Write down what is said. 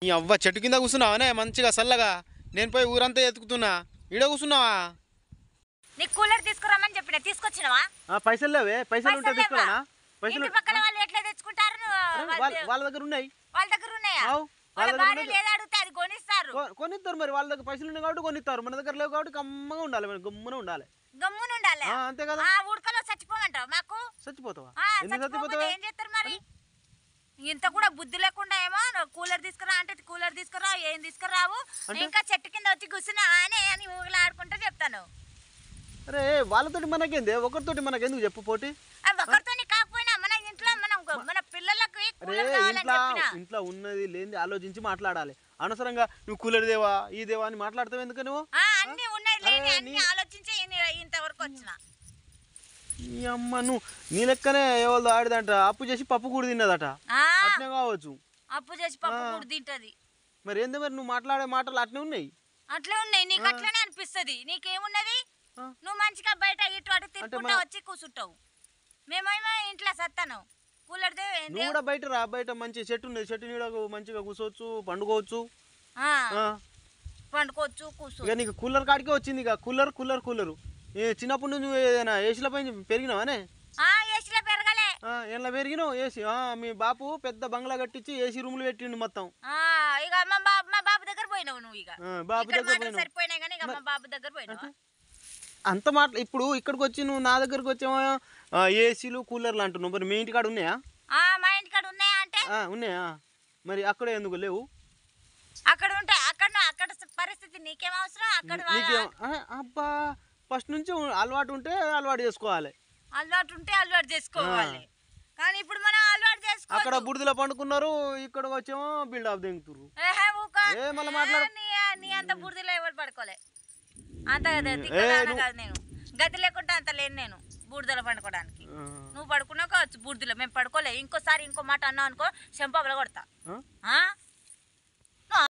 నీ అవ్వ చెట్టు కింద కూర్చున్నావానే మంచిగా చల్లగా. నేను పోయి ఊరంతా ఎత్తుకుతున్నా, ఈడ కూర్చున్నావా? నీకు కూలర్ తీసుకురామని చెప్పిన, తీసుకొచ్చినవా? పైసలు లేవే, పైసలు ఉంటే తీసుకురానా? పైసలు పక్కన వాళ్ళు ఎట్లా తెచ్చుకుంటారు? వాళ్ళ దగ్గర ఉన్నాయి. వాళ్ళ దగ్గర ఉన్నాయా? వాళ్ళ భార్య లేదా అడిగితే అది కొనిస్తారు. కొనిస్తారు మరి, వాళ్ళ దగ్గర పైసలు ఉన్నాయి కాబట్టి కొనిస్తారు. మన దగ్గర లేవు కాబట్టి కమ్మగా ఉండాలి, గమ్మున ఉండాలి. గమ్మున ఉండాలి, అంతే కదా. ఉడకలో చచ్చిపోమంటావు మాకు? చచ్చిపోతావా? ఏం చేస్తారు మరి? ఇంత కూడా బుద్ధి లేకుండా ఏమో కూలర్ తీసుకురా అంటే కూలర్ తీసుకురా, ఏం తీసుకురావు, ఇంకా చెట్టు కింద వచ్చి కూర్చున్నా అని ఊగలాడుకుంటా చెప్తాను. అరే వాళ్ళతోటి మనకేంది, ఒకరితోటి మనకెందుకు చెప్పు పోటీ? ఒకరితో కాకపోయినా మన ఇంట్లో మన పిల్లలకి ఇంట్లో ఉన్నది లేని ఆలోచించి మాట్లాడాలి. అనవసరంగా నువ్వు కూలర్ దేవా ఈ దేవా అని మాట్లాడతావు ఎందుకు? నువ్వు అన్ని ఉన్నాయి ఆలోచించి ఇంతవరకు వచ్చిన ఈ అమ్మ నువ్వు నీ లెక్కనే ఎవరిదో ఆడిదంట, అప్పు చేసి పప్పు కూడా తిన్నదట. అట్నే కావచ్చు, అప్పు చేసి పప్పు కూడా తింటది. మరి ఏంది మరి నువ్వు మాట్లాడే మాటలు అట్నే ఉన్నాయి? అట్లే ఉన్నాయి, నీకు అట్లనే అనిపిస్తుంది. నీకేమున్నది, నువ్వు మంచిగా బయట ఇటు అటు తిరుగుకుంటా వచ్చి కూర్చుంటావు, మేమేమో ఇంట్లో సత్తాను. కూలర్ నువ్వు కూడా బయట రా, బయట మంచి చెట్టు ఉన్నది, చెట్టు నీడకు మంచిగా కూర్చోవచ్చు, పండుకోవచ్చు. పండుకోవచ్చు, కూర్చో. ఇక నీకు కూలర్ కాడికే వచ్చింది. ఇక కూలర్ కూలర్ కూలరు చిన్నప్పుడు నువ్వు ఏదైనా ఏసీల పైన పెరిగినావానే? ఏసీలో పెరగలే, ఎలా పెరిగినావు? ఏసీ మీ బాపు పెద్ద బంగ్లా కట్టించి ఏసీ రూములు పెట్టిండు మొత్తం. ఇక మా బాబు దగ్గర పోయినావు నువ్వు. ఇక బాబు దగ్గర సరిపోయినాయి కానీ ఇక మా బాబు దగ్గర పోయినావు. అంత ఇప్పుడు ఇక్కడికి వచ్చి నువ్వు నా దగ్గరకు వచ్చావా ఏసీలు కూలర్లు అంటున్నావు. మరి మీ ఇంటికాడ ఉన్నాయా? మా ఇంటికాడ ఉన్నాయా అంటే ఉన్నాయా? మరి అక్కడ ఎందుకు లేవు? అక్కడ ఉంటాయి, అక్కడ పరిస్థితి నీకేం అవసరం? అక్కడ అబ్బా ఫస్ట్ నుంచి అలవాటు ఉంటే అలవాటు చేసుకోవాలి. అలవాటు ఉంటే అలవాటు చేసుకోవాలి, కానీ ఇప్పుడు మనం అలవాటు చేసుకో. అక్కడ బుడిదలో పండుకున్నారు, ఇక్కడ వచ్చేమో బిల్డప్ దింగుతురు. మళ్ళీ మాట్లాడు, నీ అంత బుడిదలో ఎవరు పడుకోలే, అంత కాదు. నేను గతి లేకుండా అంత లేను నేను బూడిదలో పండుకోవడానికి. నువ్వు పడుకున్నావు కావచ్చు బూడిదలో, మేము పడుకోలే. ఇంకోసారి ఇంకో మాట అన్నావు అనుకో చెంపబల కొడతా.